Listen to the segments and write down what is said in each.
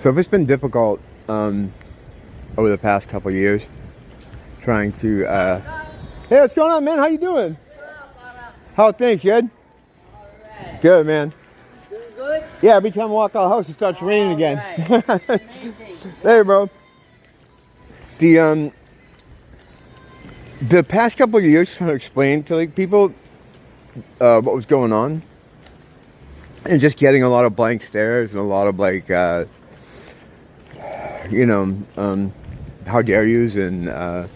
So it's been difficult over the past couple of years trying to hey, what's going on, man? How you doing? How are things? Good? Right. Good, man. Doing good? Yeah, every time I walk out the house it starts raining again. Right. Amazing. Hey, bro. The past couple of years trying to explain to like people what was going on, and just getting a lot of blank stares and a lot of like you know, how dare yous and are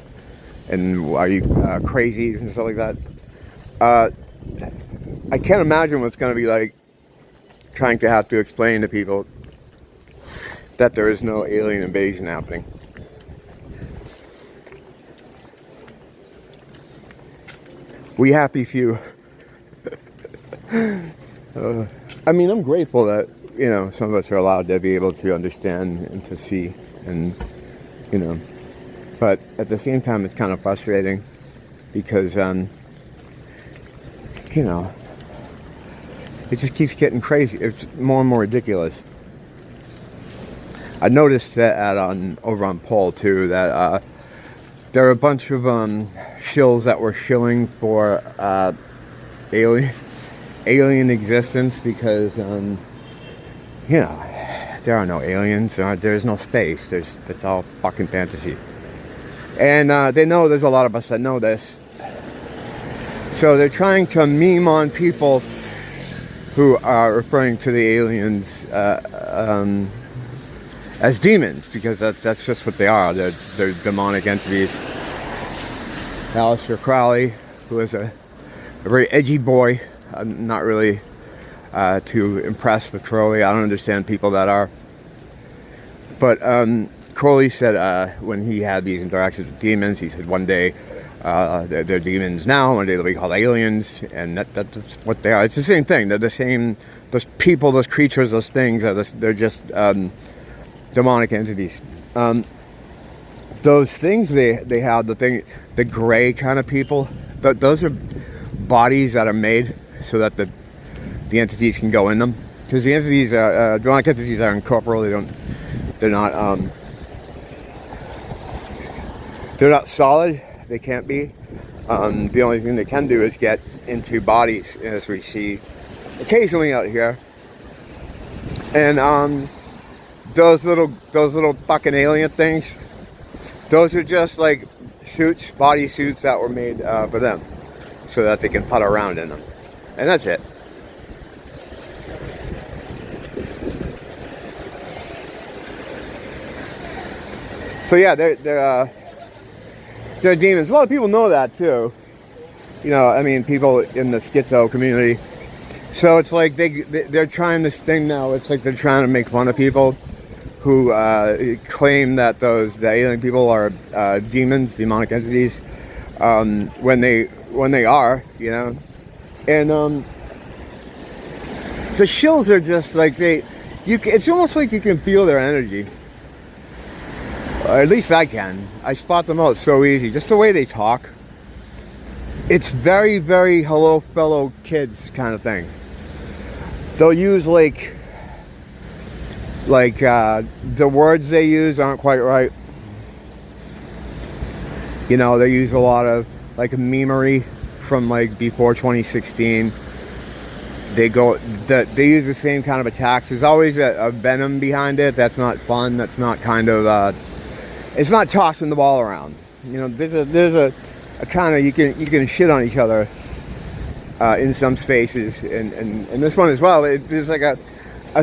you crazies and stuff like that. I can't imagine what's going to be like trying to have to explain to people that there is no alien invasion happening. We happy few. I mean, I'm grateful that, you know, some of us are allowed to be able to understand and to see, and, you know, but at the same time, it's kind of frustrating because, you know, it just keeps getting crazy. It's more and more ridiculous. I noticed that over on Pole too, that there are a bunch of shills that were shilling for alien existence because you know, there are no aliens. There's no space. It's all fucking fantasy. And they know there's a lot of us that know this. So they're trying to meme on people who are referring to the aliens as demons, because that's just what they are. They're demonic entities. Aleister Crowley, who is a very edgy boy. I'm not really too impressed with Crowley. I don't understand people that are. But Crowley said when he had these interactions with demons, he said one day they're demons now, one day they'll be called aliens, and that's what they are. It's the same thing. They're the same. Those people, those creatures, those things, they're just demonic entities. Those things they have, the gray kind of people, those are bodies that are made so that the entities can go in them, because the entities are demonic entities are incorporeal. They're not solid. They can't be. The only thing they can do is get into bodies, as we see occasionally out here. And those little fucking alien things, those are just like suits, body suits that were made for them, so that they can putt around in them, and that's it. So yeah, they're demons. A lot of people know that too. You know, I mean, people in the schizo community. So it's like they're trying this thing now. It's like they're trying to make fun of people who claim that the alien people are demons, demonic entities, when they are, you know. And the shills are just like it's almost like you can feel their energy. At least I can. I spot them out so easy. Just the way they talk. It's very, very hello fellow kids kind of thing. They'll use like the words they use aren't quite right. You know, they use a lot of like memery from like before 2016. They use the same kind of attacks. There's always a venom behind it. That's not fun. That's not kind of it's not tossing the ball around. You know, there's a kind of, you can shit on each other in some spaces, and this one as well. There's like a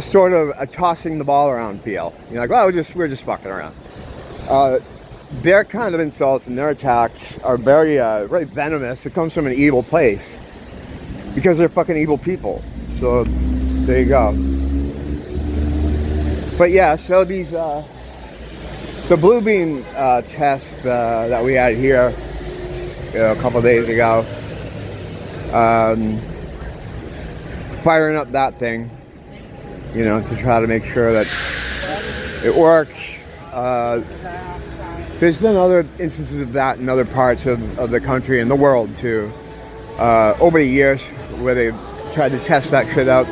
sort of a tossing the ball around feel. You're like, well, we're just fucking around. Their kind of insults and their attacks are very very venomous. It comes from an evil place because they're fucking evil people. So there you go. But yeah, so these the bluebeam test that we had here, you know, a couple days ago, firing up that thing, you know, to try to make sure that it works. There's been other instances of that in other parts of the country and the world too, over the years, where they've tried to test that shit out.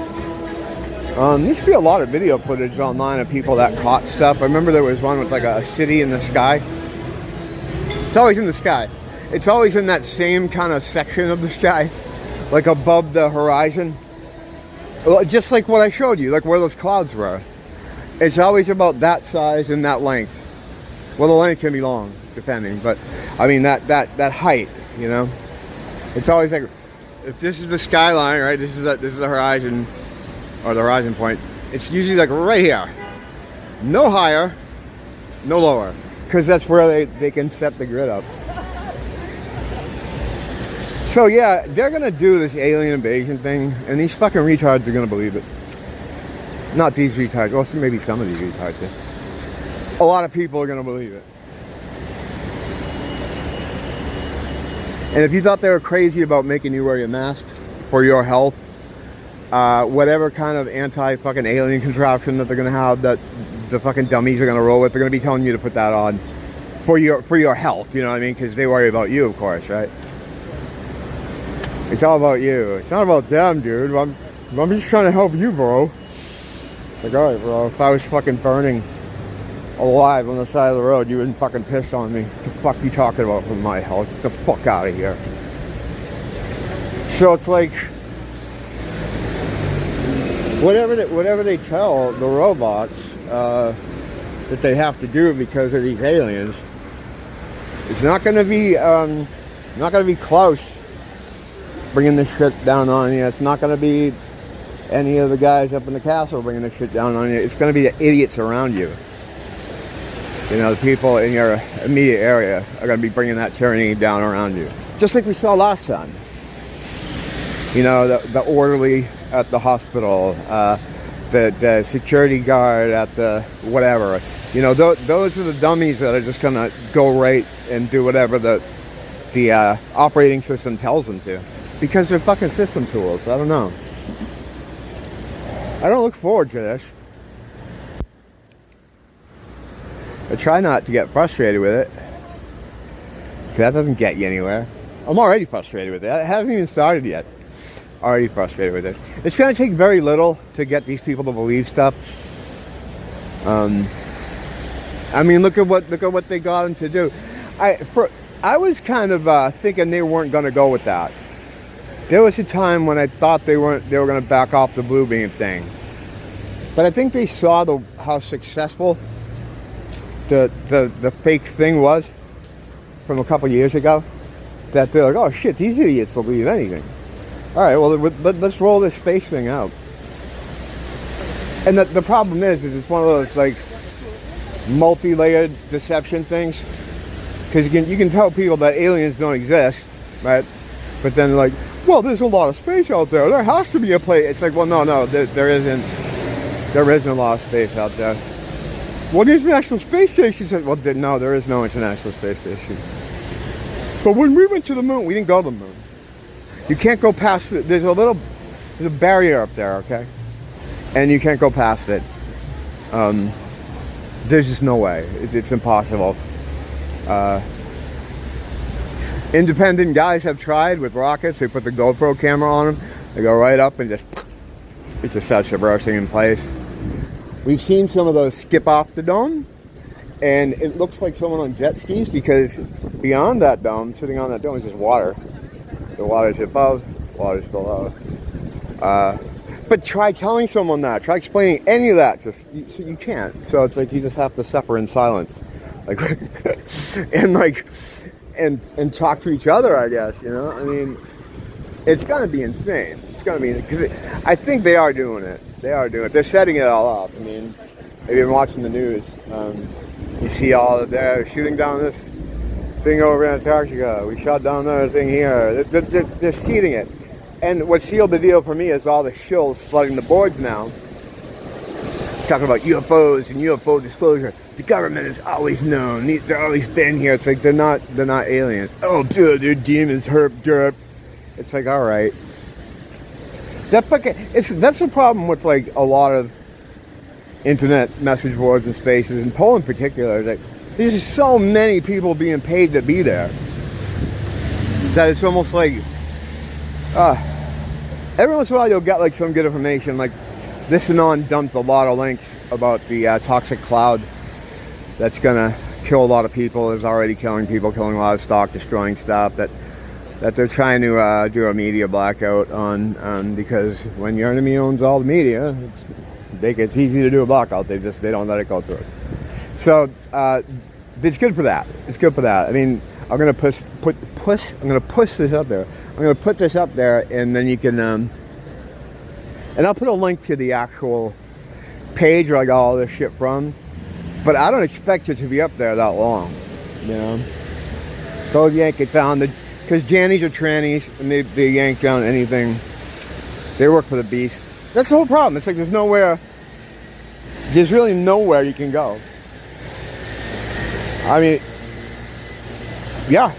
There used to be a lot of video footage online of people that caught stuff. I remember there was one with like a city in the sky. It's always in the sky. It's always in that same kind of section of the sky, like above the horizon. Just like what I showed you, like where those clouds were. It's always about that size and that length. Well, the length can be long, depending, but I mean that height, you know. It's always like, if this is the skyline, right? This is the horizon, or the horizon point. It's usually like right here, no higher, no lower, because that's where they can set the grid up. So yeah, they're gonna do this alien invasion thing, and these fucking retards are gonna believe it. Not these retards, well, maybe some of these retards. A lot of people are gonna believe it. And if you thought they were crazy about making you wear your mask for your health, whatever kind of anti-fucking alien contraption that they're gonna have, that the fucking dummies are gonna roll with, they're gonna be telling you to put that on for your health. You know what I mean? Because they worry about you, of course, right? It's all about you. It's not about them, dude. I'm just trying to help you, bro. Like, all right, bro. If I was fucking burning alive on the side of the road, you wouldn't fucking piss on me. What the fuck you talking about with my health? Get the fuck out of here. So it's like, whatever they tell the robots that they have to do because of these aliens, it's not gonna be Klaus bringing this shit down on you. It's not gonna be any of the guys up in the castle bringing this shit down on you. It's gonna be the idiots around you. You know, the people in your immediate area are going to be bringing that tyranny down around you. Just like we saw last time. You know, the orderly at the hospital, the security guard at the whatever. You know, those are the dummies that are just going to go right and do whatever the operating system tells them to. Because they're fucking system tools. I don't know. I don't look forward to this. I try not to get frustrated with it, because that doesn't get you anywhere. I'm already frustrated with it. It hasn't even started yet. Already frustrated with it. It's going to take very little to get these people to believe stuff. I mean, look at what they got them to do. I was kind of thinking they weren't going to go with that. There was a time when I thought they were going to back off the bluebeam thing, but I think they saw how successful the fake thing was from a couple years ago, that they're like, oh shit, these idiots will believe anything. All right, well, let's roll this space thing out. And the problem is it's one of those like multi-layered deception things, because you can tell people that aliens don't exist, right? But then like, well, there's a lot of space out there. There has to be a place. It's like, well, no, there isn't. There isn't a lot of space out there. Well, the International Space Station said, well, no, there is no International Space Station. But when we went to the moon, we didn't go to the moon. You can't go past it. There's a barrier up there, okay? And you can't go past it. There's just no way. It's impossible. Independent guys have tried with rockets. They put the GoPro camera on them. They go right up and it just starts reversing in place. We've seen some of those skip off the dome, and it looks like someone on jet skis, because beyond that dome, sitting on that dome, is just water. The water's above, water's below. But try telling someone that. Try explaining any of that. You can't. So it's like you just have to suffer in silence, and talk to each other. I guess, you know. I mean, it's gonna be insane. It's gonna be, because I think they are doing it. They are doing it. They're setting it all up. I mean, if you've been watching the news, you see all of they're shooting down this thing over in Antarctica. We shot down another thing here. They're seeding it. And what sealed the deal for me is all the shills flooding the boards now, talking about UFOs and UFO disclosure. The government has always known. They've always been here. It's like they're not aliens. Oh, dude, they're demons. Herp, derp. It's like, all right. That's the problem with like a lot of internet message boards and spaces, in Poland in particular. Like, there's so many people being paid to be there that it's almost like every once in a while you'll get like some good information. Like this anon dumped a lot of links about the toxic cloud that's gonna kill a lot of people, is already killing people, killing a lot of stock, destroying stuff, that they're trying to do a media blackout on, because when your enemy owns all the media, it's easy to do a blackout. They don't let it go through. So it's good for that. It's good for that. I mean, I'm gonna push this up there. I'm gonna put this up there, and then you can and I'll put a link to the actual page where I got all this shit from. But I don't expect it to be up there that long, you know. Go yank it down, because Jannies are trannies, and they yank down anything. They work for the beast. That's the whole problem. It's like there's really nowhere you can go. I mean, yeah.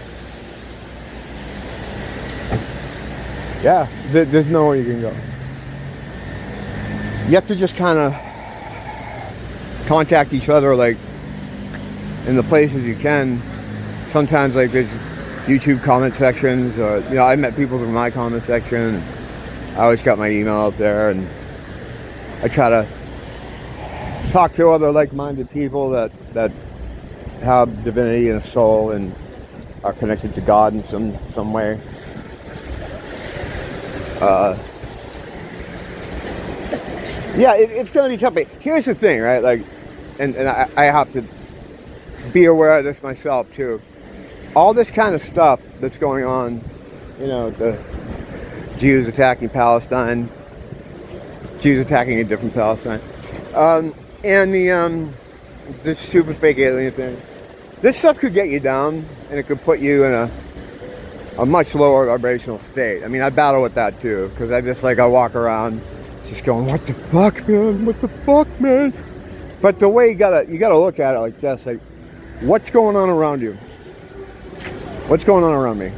Yeah, there's nowhere you can go. You have to just kind of contact each other, like, in the places you can. Sometimes, like, there's YouTube comment sections, or, you know, I met people through my comment section. I always got my email out there, and I try to talk to other like-minded people that have divinity and a soul and are connected to God in some way. Yeah, it's going to be tough. But here's the thing, right? Like, and I have to be aware of this myself too. All this kind of stuff that's going on, you know, the Jews attacking Palestine, Jews attacking a different Palestine, and the stupid fake alien thing. This stuff could get you down, and it could put you in a much lower vibrational state. I mean, I battle with that too, because I walk around just going, what the fuck, man? What the fuck, man? But the way you gotta look at it like this, like, what's going on around you? What's going on around me?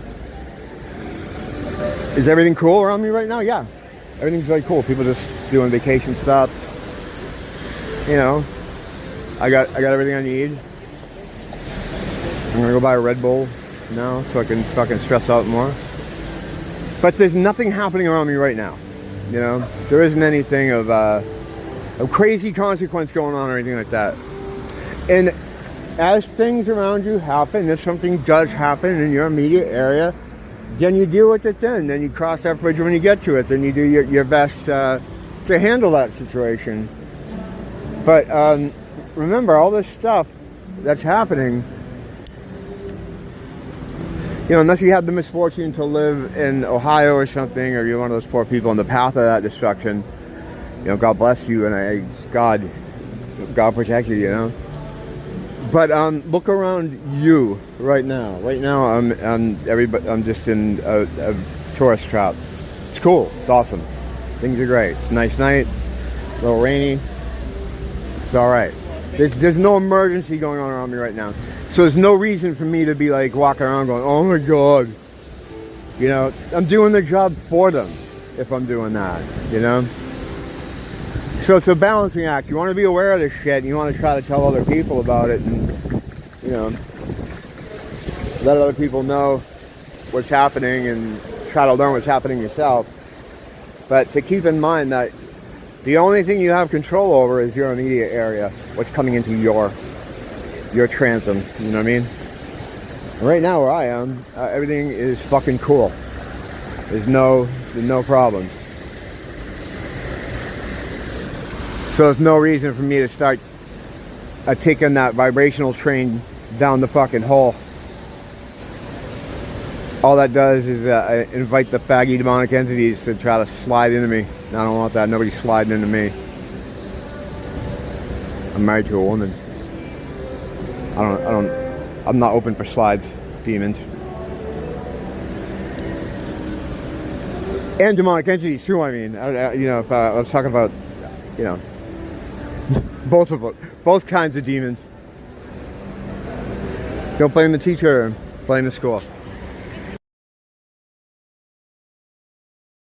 Is everything cool around me right now? Yeah, everything's really cool. People just doing vacation stuff. You know, I got everything I need. I'm gonna go buy a Red Bull now so I can fucking stress out more. But there's nothing happening around me right now. You know, there isn't anything of a crazy consequence going on or anything like that. And as things around you happen, if something does happen in your immediate area, then you deal with it then. Then you cross that bridge when you get to it. Then you do your best to handle that situation. But remember, all this stuff that's happening, you know, unless you have the misfortune to live in Ohio or something, or you're one of those poor people on the path of that destruction, you know, God bless you, and God protect you, you know. But look around you right now. Right now, I'm just in a tourist trap. It's cool. It's awesome. Things are great. It's a nice night. A little rainy. It's all right. There's no emergency going on around me right now. So there's no reason for me to be like walking around going, oh my God. You know, I'm doing the job for them if I'm doing that, you know. So it's a balancing act. You want to be aware of this shit, and you want to try to tell other people about it, and, you know, let other people know what's happening and try to learn what's happening yourself. But to keep in mind that the only thing you have control over is your immediate area, what's coming into your transom, you know what I mean? And right now where I am, everything is fucking cool. There's no problems. So there's no reason for me to start taking that vibrational train down the fucking hole. All that does is invite the faggy demonic entities to try to slide into me. And I don't want that. Nobody's sliding into me. I'm married to a woman. I'm not open for slides, demons. And demonic entities too, I mean. You know, if I was talking about, you know, both kinds of demons. Don't blame the teacher, blame the school.